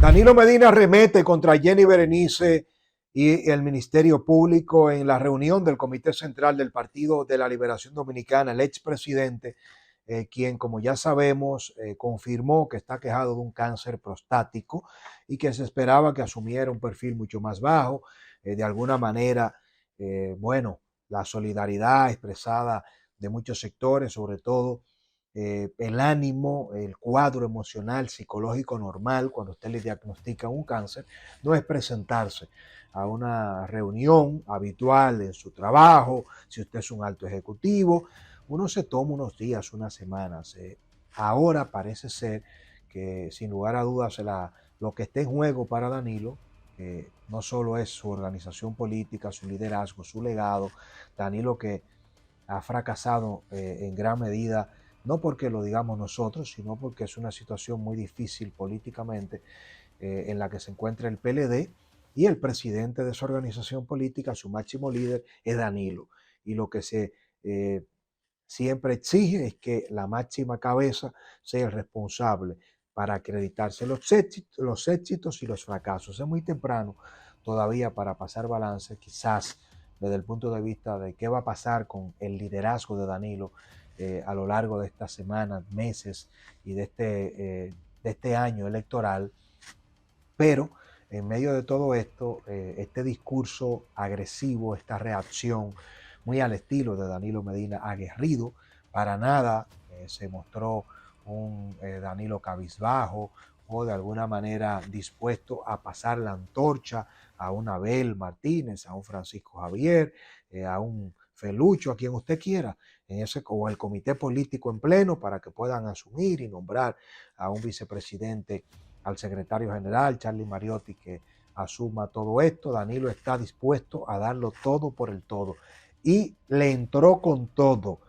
Danilo Medina remete contra Jenny Berenice y el Ministerio Público en la reunión del Comité Central del Partido de la Liberación Dominicana, el expresidente, quien, como ya sabemos, confirmó que está quejado de un cáncer prostático y que se esperaba que asumiera un perfil mucho más bajo. De alguna manera, bueno, la solidaridad expresada de muchos sectores, sobre todo el ánimo, el cuadro emocional, psicológico normal cuando usted le diagnostica un cáncer, no es presentarse a una reunión habitual en su trabajo, si usted es un alto ejecutivo, uno se toma unos días, unas semanas. Ahora parece ser que sin lugar a dudas lo que está en juego para Danilo no solo es su organización política, su liderazgo, su legado. Danilo que ha fracasado en gran medida, no porque lo digamos nosotros, sino porque es una situación muy difícil políticamente en la que se encuentra el PLD, y el presidente de esa organización política, su máximo líder, es Danilo. Y lo que se siempre exige es que la máxima cabeza sea el responsable para acreditarse los éxitos y los fracasos. Es muy temprano todavía para pasar balance, quizás desde el punto de vista de qué va a pasar con el liderazgo de Danilo a lo largo de estas semanas, meses y de este año electoral. Pero en medio de todo esto, este discurso agresivo, esta reacción muy al estilo de Danilo Medina, aguerrido, para nada se mostró un Danilo cabizbajo o de alguna manera dispuesto a pasar la antorcha a un Abel Martínez, a un Francisco Javier, a un Felucho, a quien usted quiera, o el comité político en pleno para que puedan asumir y nombrar a un vicepresidente, al secretario general, Charlie Mariotti, que asuma todo esto. Danilo está dispuesto a darlo todo por el todo. Y le entró con todo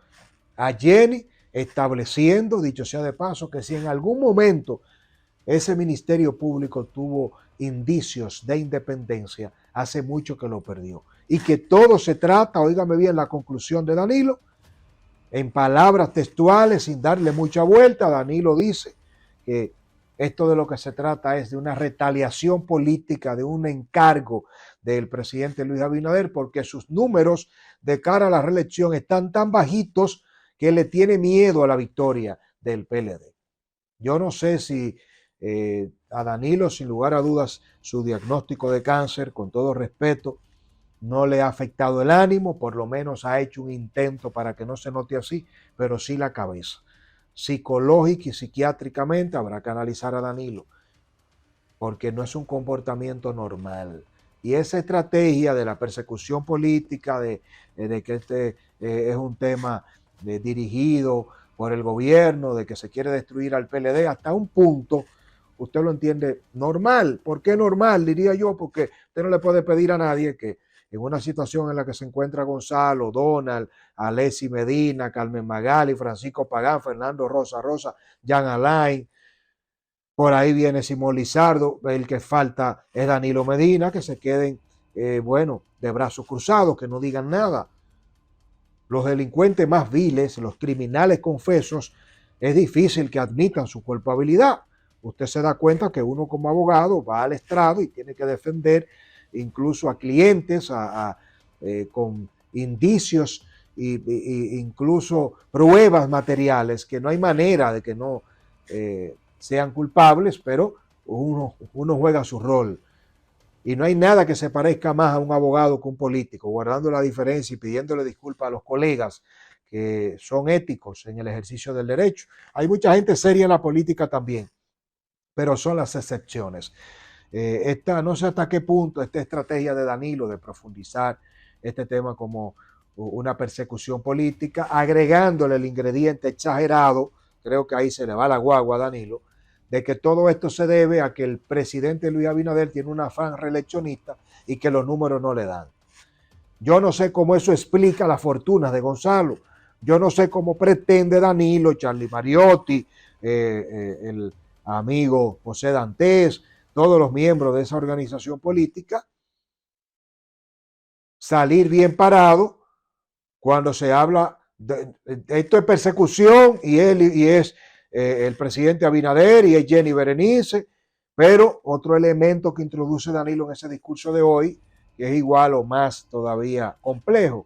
a Jenny, estableciendo, dicho sea de paso, que si en algún momento ese ministerio público tuvo indicios de independencia, hace mucho que lo perdió. Y que todo se trata, óigame bien la conclusión de Danilo, en palabras textuales, sin darle mucha vuelta, Danilo dice que esto de lo que se trata es de una retaliación política, de un encargo del presidente Luis Abinader, porque sus números de cara a la reelección están tan bajitos que le tiene miedo a la victoria del PLD. Yo no sé si a Danilo, sin lugar a dudas, su diagnóstico de cáncer, con todo respeto, no le ha afectado el ánimo, por lo menos ha hecho un intento para que no se note así, pero sí la cabeza. Psicológica y psiquiátricamente habrá que analizar a Danilo, porque no es un comportamiento normal. Y esa estrategia de la persecución política, de que este es un tema dirigido por el gobierno, de que se quiere destruir al PLD, hasta un punto, usted lo entiende normal. ¿Por qué normal? Diría yo, porque usted no le puede pedir a nadie que en una situación en la que se encuentra Gonzalo, Donald, Alessi Medina, Carmen Magali, Francisco Pagán, Fernando Rosa, Jan Alain, por ahí viene Simón Lizardo, el que falta es Danilo Medina, que se queden, bueno, de brazos cruzados, que no digan nada. Los delincuentes más viles, los criminales confesos, es difícil que admitan su culpabilidad. Usted se da cuenta que uno como abogado va al estrado y tiene que defender incluso a clientes con indicios e incluso pruebas materiales que no hay manera de que no sean culpables, pero uno juega su rol. Y no hay nada que se parezca más a un abogado que un político, guardando la diferencia y pidiéndole disculpas a los colegas que son éticos en el ejercicio del derecho. Hay mucha gente seria en la política también, pero son las excepciones. No sé hasta qué punto esta estrategia de Danilo de profundizar este tema como una persecución política, agregándole el ingrediente exagerado, creo que ahí se le va la guagua a Danilo, de que todo esto se debe a que el presidente Luis Abinader tiene un afán reeleccionista y que los números no le dan. Yo no sé cómo eso explica las fortunas de Gonzalo. Yo no sé cómo pretende Danilo, Charlie Mariotti, el amigo José Dantes, todos los miembros de esa organización política, salir bien parado cuando se habla de esto es persecución y es el presidente Abinader y es Jenny Berenice, Pero otro elemento que introduce Danilo en ese discurso de hoy, que es igual o más todavía complejo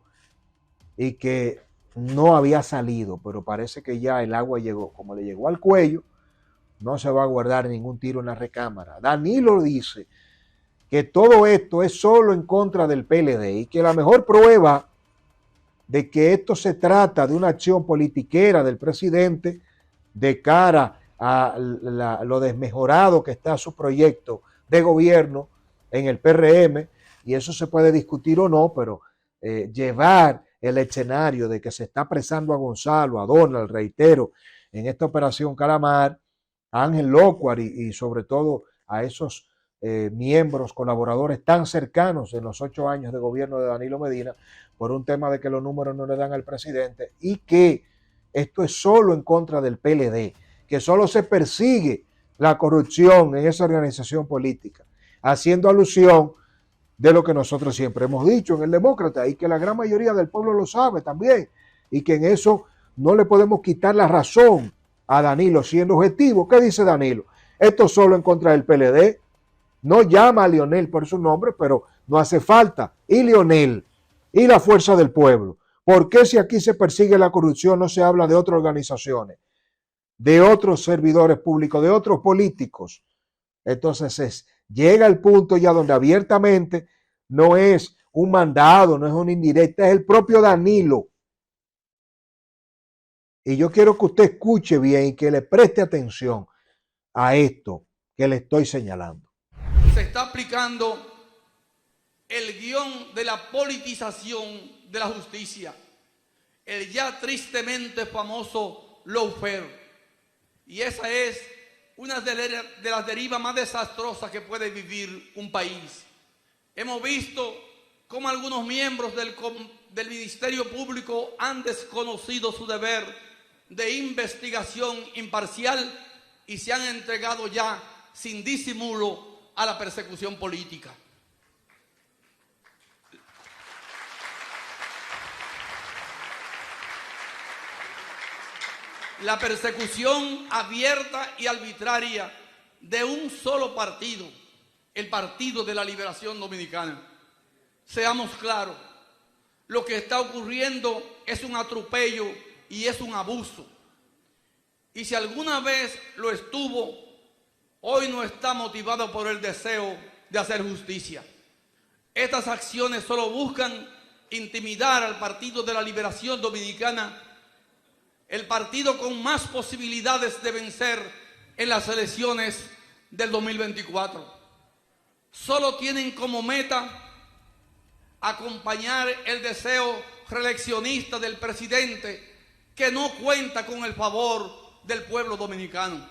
y que no había salido, pero parece que ya el agua llegó, como le llegó al cuello, no se va a guardar ningún tiro en la recámara. Danilo dice que todo esto es solo en contra del PLD y que la mejor prueba de que esto se trata de una acción politiquera del presidente de cara a lo desmejorado que está su proyecto de gobierno en el PRM, y eso se puede discutir o no, pero llevar el escenario de que se está apresando a Gonzalo, a Donald, reitero, en esta operación Calamar, a Ángel Lócuar y sobre todo a esos miembros, colaboradores tan cercanos en los 8 años de gobierno de Danilo Medina, por un tema de que los números no le dan al presidente y que esto es solo en contra del PLD, que solo se persigue la corrupción en esa organización política, haciendo alusión de lo que nosotros siempre hemos dicho en el Demócrata y que la gran mayoría del pueblo lo sabe también, y que en eso no le podemos quitar la razón a Danilo siendo objetivo. ¿Qué dice Danilo? Esto solo en contra del PLD. No llama a Leonel por su nombre, pero no hace falta. Y Leonel y la fuerza del pueblo. ¿Por qué si aquí se persigue la corrupción no se habla de otras organizaciones, de otros servidores públicos, de otros políticos? Entonces llega el punto ya donde abiertamente no es un mandado, no es una indirecta, es el propio Danilo. Y yo quiero que usted escuche bien y que le preste atención a esto que le estoy señalando. Se está aplicando el guión de la politización de la justicia, el ya tristemente famoso lawfare. Y esa es una de las derivas más desastrosas que puede vivir un país. Hemos visto cómo algunos miembros del Ministerio Público han desconocido su deber de investigación imparcial y se han entregado ya sin disimulo a la persecución política. La persecución abierta y arbitraria de un solo partido, el Partido de la Liberación Dominicana. Seamos claros, lo que está ocurriendo es un atropello y es un abuso. Y si alguna vez lo estuvo, hoy no está motivado por el deseo de hacer justicia. Estas acciones solo buscan intimidar al Partido de la Liberación Dominicana, el partido con más posibilidades de vencer en las elecciones del 2024. Solo tienen como meta acompañar el deseo reeleccionista del presidente, que no cuenta con el favor del pueblo dominicano.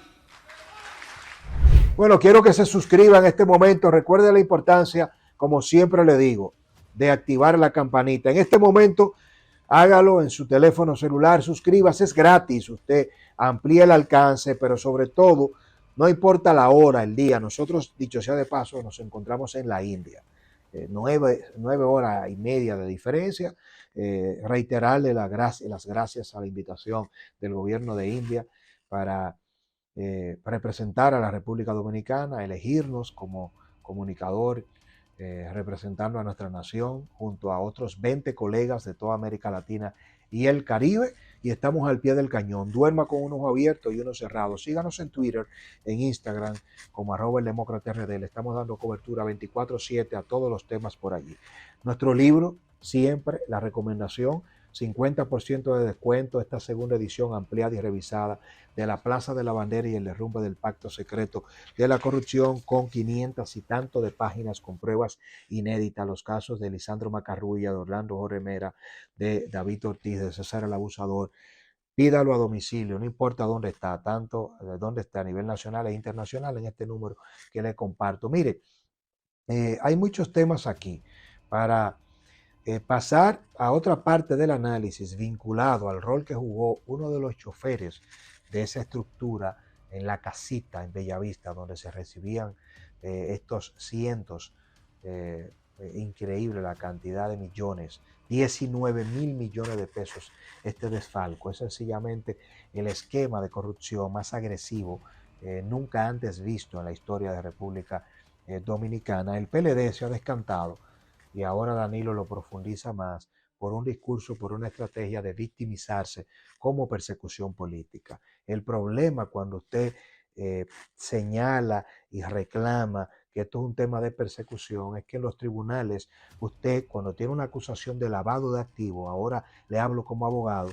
Bueno, quiero que se suscriba en este momento. Recuerde la importancia, como siempre le digo, de activar la campanita. En este momento, hágalo en su teléfono celular, suscríbase, es gratis. Usted amplía el alcance, pero sobre todo, no importa la hora, el día. Nosotros, dicho sea de paso, nos encontramos en la India. 9 horas y media de diferencia. Reiterarle las gracias a la invitación del gobierno de India para representar a la República Dominicana, elegirnos como comunicador, representando a nuestra nación junto a otros 20 colegas de toda América Latina y el Caribe, y estamos al pie del cañón. Duerma con un ojo abierto y uno cerrado. Síganos en Twitter, en Instagram, como @eldemocratard. Le estamos dando cobertura 24/7 a todos los temas por allí. Nuestro libro, siempre la recomendación, 50% de descuento, esta segunda edición ampliada y revisada de la Plaza de la Bandera y el derrumbe del pacto secreto de la corrupción, con 500 y tanto de páginas con pruebas inéditas, los casos de Lisandro Macarrulla, de Orlando Jorge Mera, de David Ortiz, de César el Abusador. Pídalo a domicilio, no importa dónde está, tanto dónde está a nivel nacional e internacional, en este número que le comparto. Mire, hay muchos temas aquí para pasar a otra parte del análisis vinculado al rol que jugó uno de los choferes de esa estructura en la casita en Bellavista, donde se recibían estos cientos, increíble la cantidad de millones, 19,000 millones de pesos, este desfalco. Es sencillamente el esquema de corrupción más agresivo nunca antes visto en la historia de República Dominicana. El PLD se ha descantado y ahora Danilo lo profundiza más por un discurso, por una estrategia de victimizarse como persecución política. El problema cuando usted señala y reclama que esto es un tema de persecución es que en los tribunales usted cuando tiene una acusación de lavado de activos, ahora le hablo como abogado,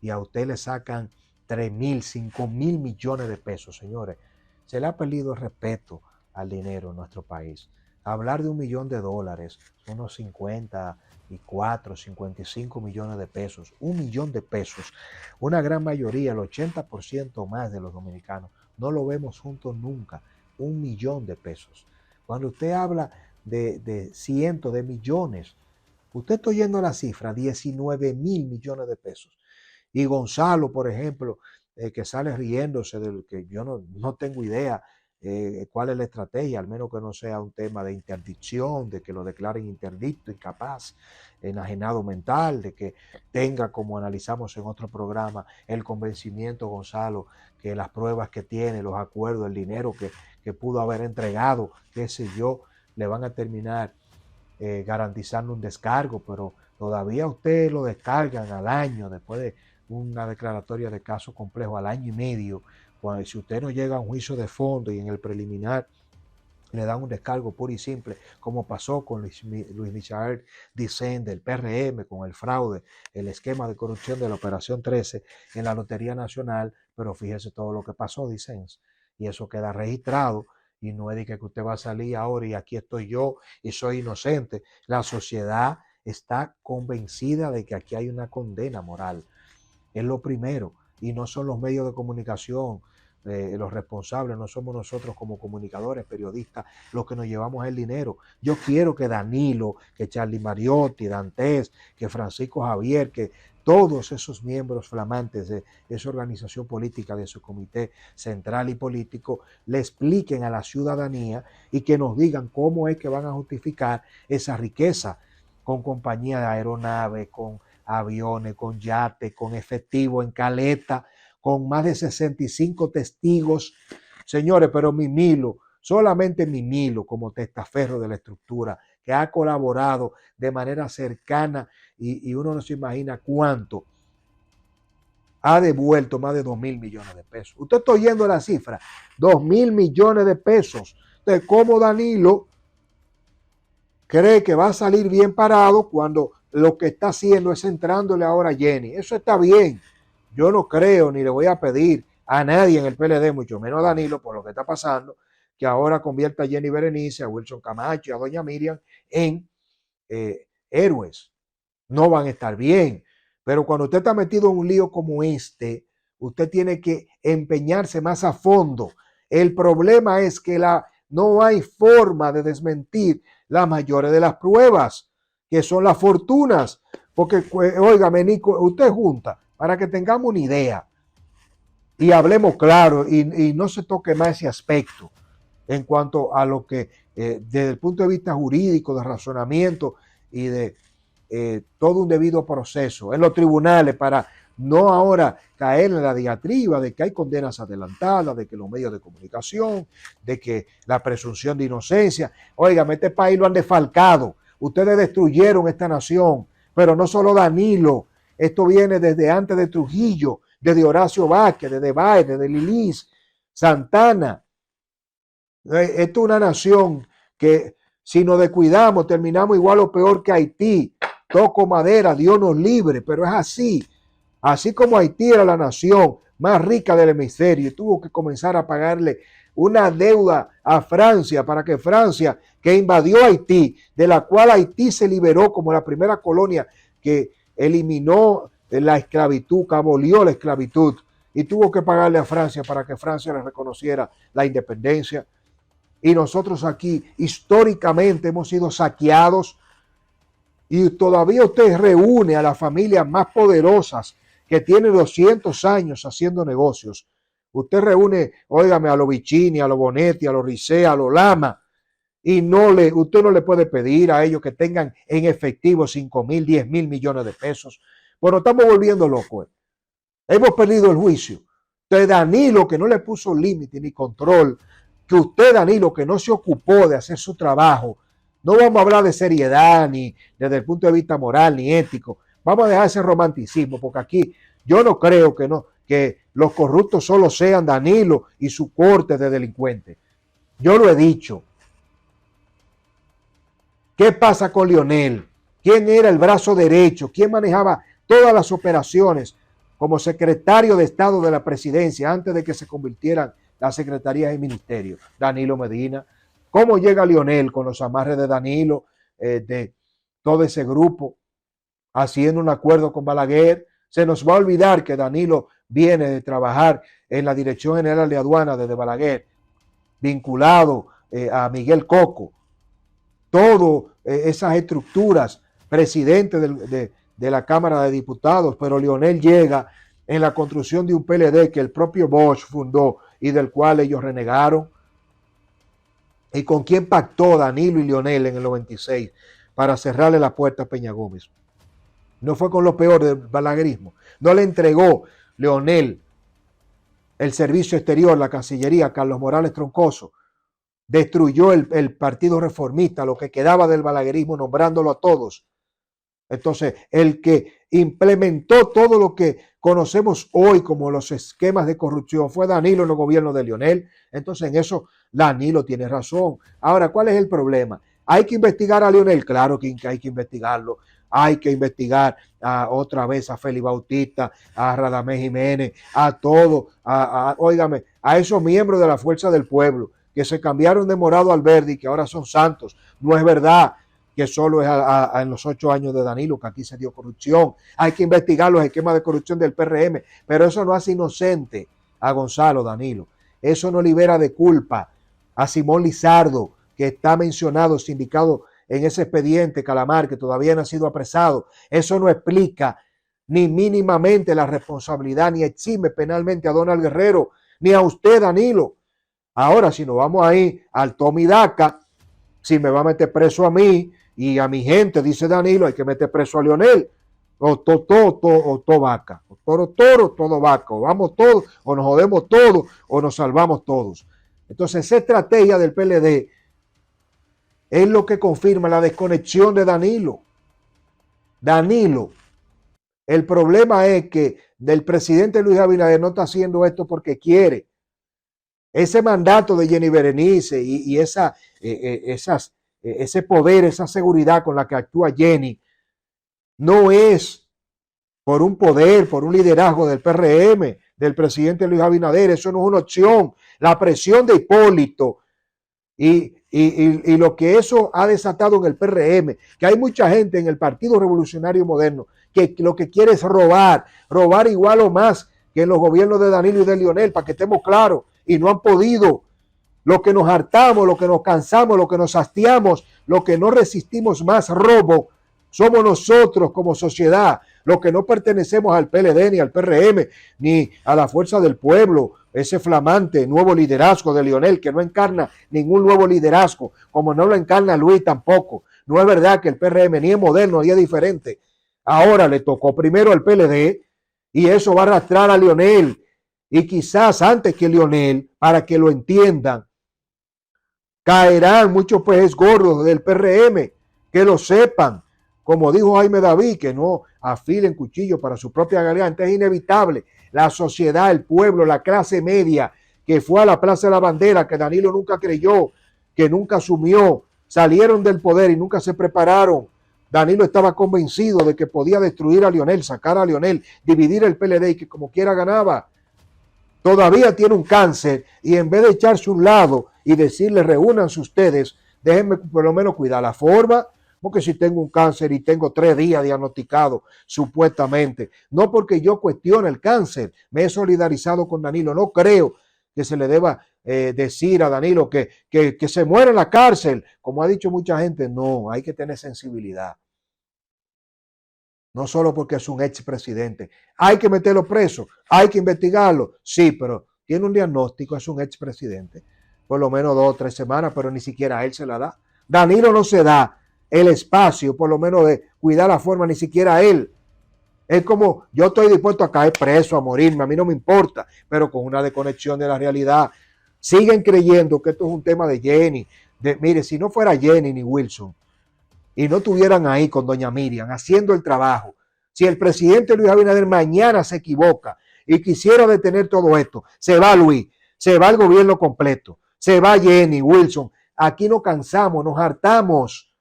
y a usted le sacan 3.000, 5.000 millones de pesos, señores, se le ha perdido el respeto al dinero en nuestro país. Hablar de $1.000.000, unos 54, 55 millones de pesos, 1.000.000 de pesos, una gran mayoría, el 80% más de los dominicanos, no lo vemos juntos nunca, 1.000.000 de pesos. Cuando usted habla de cientos de millones, usted está oyendo la cifra, 19.000 millones de pesos. Y Gonzalo, por ejemplo, que sale riéndose del que yo no tengo idea cuál es la estrategia, al menos que no sea un tema de interdicción, de que lo declaren interdicto, incapaz, enajenado mental, de que tenga, como analizamos en otro programa, el convencimiento, Gonzalo, que las pruebas que tiene, los acuerdos, el dinero que pudo haber entregado, qué sé yo, le van a terminar garantizando un descargo, pero todavía usted lo descargan al año, después de una declaratoria de caso complejo, al año y medio, cuando si usted no llega a un juicio de fondo y en el preliminar le dan un descargo puro y simple, como pasó con Luis Michael Dicen del PRM, con el fraude, el esquema de corrupción de la Operación 13 en la Lotería Nacional, pero fíjese todo lo que pasó, Dicen, y eso queda registrado, y no es de que usted va a salir ahora y aquí estoy yo y soy inocente. La sociedad está convencida de que aquí hay una condena moral. Es lo primero, y no son los medios de comunicación los responsables, no somos nosotros como comunicadores, periodistas, los que nos llevamos el dinero. Yo quiero que Danilo, que Charlie Mariotti, Dantes, que Francisco Javier, que todos esos miembros flamantes de esa organización política, de su comité central y político, le expliquen a la ciudadanía y que nos digan cómo es que van a justificar esa riqueza con compañías de aeronaves, con aviones, con yates, con efectivo en caleta, con más de 65 testigos. Señores, pero Mimilo, solamente Mimilo como testaferro de la estructura, que ha colaborado de manera cercana y uno no se imagina cuánto, ha devuelto más de 2.000 millones de pesos. Usted está oyendo la cifra, 2.000 millones de pesos. Entonces, ¿cómo Danilo cree que va a salir bien parado cuando lo que está haciendo es entrándole ahora a Jenny? Eso está bien. Yo no creo ni le voy a pedir a nadie en el PLD, mucho menos a Danilo, por lo que está pasando, que ahora convierta a Jenny Berenice, a Wilson Camacho y a doña Miriam en héroes. No van a estar bien. Pero cuando usted está metido en un lío como este, usted tiene que empeñarse más a fondo. El problema es que no hay forma de desmentir las mayores de las pruebas, que son las fortunas. Porque, óigame, Nico, usted junta, para que tengamos una idea y hablemos claro y no se toque más ese aspecto en cuanto a lo que desde el punto de vista jurídico, de razonamiento y de todo un debido proceso en los tribunales, para no ahora caer en la diatriba de que hay condenas adelantadas, de que los medios de comunicación, de que la presunción de inocencia. Óigame, este país lo han desfalcado. Ustedes destruyeron esta nación, pero no solo Danilo, esto viene desde antes de Trujillo, desde Horacio Vázquez, desde Báez, desde Lilis, Santana. Esto es una nación que si nos descuidamos terminamos igual o peor que Haití. Toco madera, Dios nos libre, pero es así. Así como Haití era la nación más rica del hemisferio y tuvo que comenzar a pagarle una deuda a Francia para que Francia, que invadió Haití, de la cual Haití se liberó como la primera colonia que eliminó la esclavitud, que abolió la esclavitud, y tuvo que pagarle a Francia para que Francia le reconociera la independencia. Y nosotros aquí históricamente hemos sido saqueados y todavía usted reúne a las familias más poderosas que tienen 200 años haciendo negocios. Usted reúne, óigame, a los Vicini, a los Bonetti, a los Rizé, a los Lama, y usted no le puede pedir a ellos que tengan en efectivo 5.000, 10.000 millones de pesos. Bueno, estamos volviendo locos. Hemos perdido el juicio. Entonces Danilo, que no le puso límite ni control, que usted, Danilo, que no se ocupó de hacer su trabajo, no vamos a hablar de seriedad ni desde el punto de vista moral ni ético. Vamos a dejar ese romanticismo, porque aquí yo no creo que los corruptos solo sean Danilo y su corte de delincuentes. Yo lo he dicho. ¿Qué pasa con Leonel? ¿Quién era el brazo derecho? ¿Quién manejaba todas las operaciones como secretario de Estado de la presidencia antes de que se convirtieran las secretarías y ministerios? Danilo Medina. ¿Cómo llega Leonel con los amarres de Danilo, de todo ese grupo, haciendo un acuerdo con Balaguer? Se nos va a olvidar que Danilo viene de trabajar en la Dirección General de Aduana desde Balaguer, vinculado a Miguel Coco. Todas esas estructuras, presidente de la Cámara de Diputados, pero Leonel llega en la construcción de un PLD que el propio Bosch fundó y del cual ellos renegaron. ¿Y con quién pactó Danilo y Leonel en el 96 para cerrarle la puerta a Peña Gómez? No fue con lo peor del balaguerismo. No le entregó Leonel el servicio exterior, la Cancillería, a Carlos Morales Troncoso. Destruyó el Partido Reformista, lo que quedaba del balaguerismo, nombrándolo a todos. Entonces, el que implementó todo lo que conocemos hoy como los esquemas de corrupción fue Danilo en el gobierno de Leonel. Entonces, en eso Danilo tiene razón. Ahora, ¿cuál es el problema? ¿Hay que investigar a Leonel? Claro que hay que investigarlo. Hay que investigar otra vez a Félix Bautista, a Radamés Jiménez, a todos, óigame, a esos miembros de la Fuerza del Pueblo que se cambiaron de morado al verde y que ahora son santos. No es verdad que solo es en los 8 años de Danilo que aquí se dio corrupción. Hay que investigar los esquemas de corrupción del PRM, pero eso no hace inocente a Gonzalo Danilo. Eso no libera de culpa a Simón Lizardo, que está mencionado, sindicado en ese expediente Calamar, que todavía no ha sido apresado. Eso no explica ni mínimamente la responsabilidad, ni exime penalmente a Donald Guerrero, ni a usted, Danilo. Ahora, si nos vamos ahí al Tommy Daca, si me va a meter preso a mí y a mi gente, dice Danilo, hay que meter preso a Leonel. O todo vaca. O toro, todo vaca. O vamos todos, o nos jodemos todos, o nos salvamos todos. Entonces, esa estrategia del PLD es lo que confirma la desconexión de Danilo. Danilo, el problema es que el presidente Luis Abinader no está haciendo esto porque quiere. Ese mandato de Jenny Berenice y ese poder, esa seguridad con la que actúa Jenny, no es por un poder, por un liderazgo del PRM, del presidente Luis Abinader. Eso no es una opción. La presión de Hipólito y lo que eso ha desatado en el PRM, que hay mucha gente en el Partido Revolucionario Moderno que lo que quiere es robar igual o más que en los gobiernos de Danilo y de Leonel, para que estemos claros, y no han podido. Lo que nos hartamos, lo que nos cansamos, lo que nos hastiamos, lo que no resistimos más robo, somos nosotros como sociedad, los que no pertenecemos al PLD, ni al PRM, ni a la Fuerza del Pueblo, ese flamante nuevo liderazgo de Leonel, que no encarna ningún nuevo liderazgo, como no lo encarna Luis tampoco. No es verdad que el PRM ni es moderno ni es diferente. Ahora le tocó primero al PLD y eso va a arrastrar a Leonel. Y quizás antes que Leonel, para que lo entiendan, caerán muchos peces gordos del PRM, que lo sepan. Como dijo Jaime David, que no afilen cuchillo para su propia garganta. Es inevitable. La sociedad, el pueblo, la clase media, que fue a la Plaza de la Bandera, que Danilo nunca creyó, que nunca asumió, salieron del poder y nunca se prepararon. Danilo estaba convencido de que podía destruir a Leonel, sacar a Leonel, dividir el PLD y que como quiera ganaba. Todavía tiene un cáncer y en vez de echarse a un lado y decirle reúnanse ustedes, déjenme por lo menos cuidar la forma, porque si tengo un cáncer y tengo 3 días diagnosticado supuestamente, no porque yo cuestione el cáncer, me he solidarizado con Danilo, no creo que se le deba decir a Danilo que se muera en la cárcel, como ha dicho mucha gente. No, hay que tener sensibilidad. No solo porque es un expresidente. Hay que meterlo preso, hay que investigarlo. Sí, pero tiene un diagnóstico, es un expresidente. Por lo menos 2 o 3 semanas, pero ni siquiera a él se la da. Danilo no se da el espacio, por lo menos de cuidar la forma, ni siquiera a él. Es como yo estoy dispuesto a caer preso, a morirme, a mí no me importa, pero con una desconexión de la realidad. Siguen creyendo que esto es un tema de Jenny. Mire, si no fuera Jenny ni Wilson y no estuvieran ahí con doña Miriam haciendo el trabajo, si el presidente Luis Abinader mañana se equivoca y quisiera detener todo esto, se va Luis, se va el gobierno completo, se va Jenny, Wilson. Aquí nos cansamos, nos hartamos.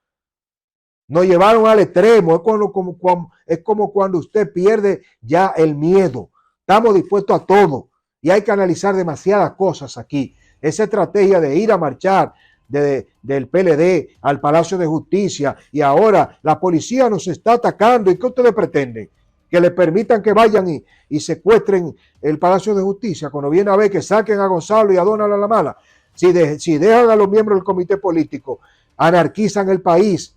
Nos llevaron al extremo. Es como cuando usted pierde ya el miedo. Estamos dispuestos a todo y hay que analizar demasiadas cosas aquí. Esa estrategia de ir a marchar del PLD al Palacio de Justicia y ahora la policía nos está atacando. ¿Y qué ustedes pretenden? Que le permitan que vayan y secuestren el Palacio de Justicia cuando viene a ver que saquen a Gonzalo y a Donald a la mala. Si dejan a los miembros del comité político, anarquizan el país,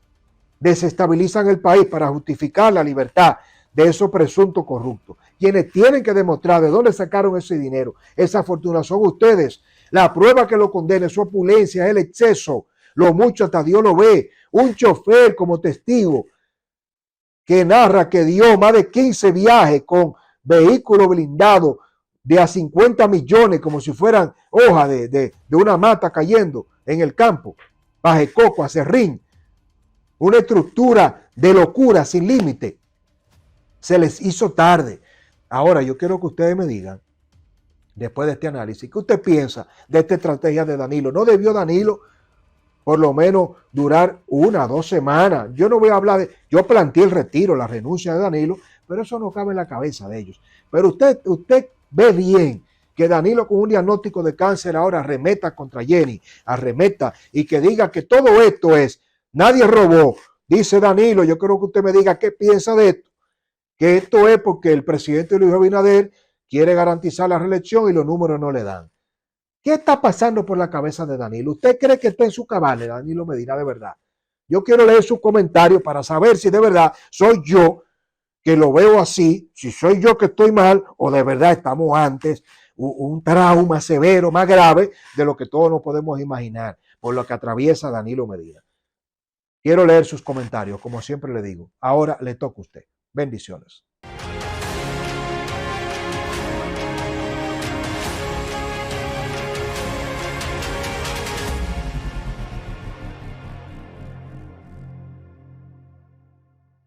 desestabilizan el país para justificar la libertad de esos presuntos corruptos. Quienes tienen que demostrar de dónde sacaron ese dinero, esa fortuna, son ustedes. La prueba que lo condena es su opulencia, es el exceso. Lo mucho hasta Dios lo ve. Un chofer como testigo que narra que dio más de 15 viajes con vehículos blindados de a 50 millones, como si fueran hojas de una mata cayendo en el campo, Pajecoco, Acerrín. Una estructura de locura sin límite. Se les hizo tarde. Ahora yo quiero que ustedes me digan, después de este análisis, ¿qué usted piensa de esta estrategia de Danilo? ¿No debió Danilo por lo menos durar 1 o 2 semanas? Yo no voy a hablar de... Yo planteé el retiro, la renuncia de Danilo, pero eso no cabe en la cabeza de ellos. Pero usted ve bien que Danilo con un diagnóstico de cáncer ahora arremeta contra Jenny, arremeta y que diga que todo esto es... Nadie robó, dice Danilo. Yo quiero que usted me diga qué piensa de esto. Que esto es porque el presidente Luis Abinader quiere garantizar la reelección y los números no le dan. ¿Qué está pasando por la cabeza de Danilo? ¿Usted cree que está en su cabal, Danilo Medina, de verdad? Yo quiero leer sus comentarios para saber si de verdad soy yo que lo veo así, si soy yo que estoy mal o de verdad estamos antes un trauma severo, más grave de lo que todos nos podemos imaginar por lo que atraviesa Danilo Medina. Quiero leer sus comentarios, como siempre le digo. Ahora le toca a usted. Bendiciones.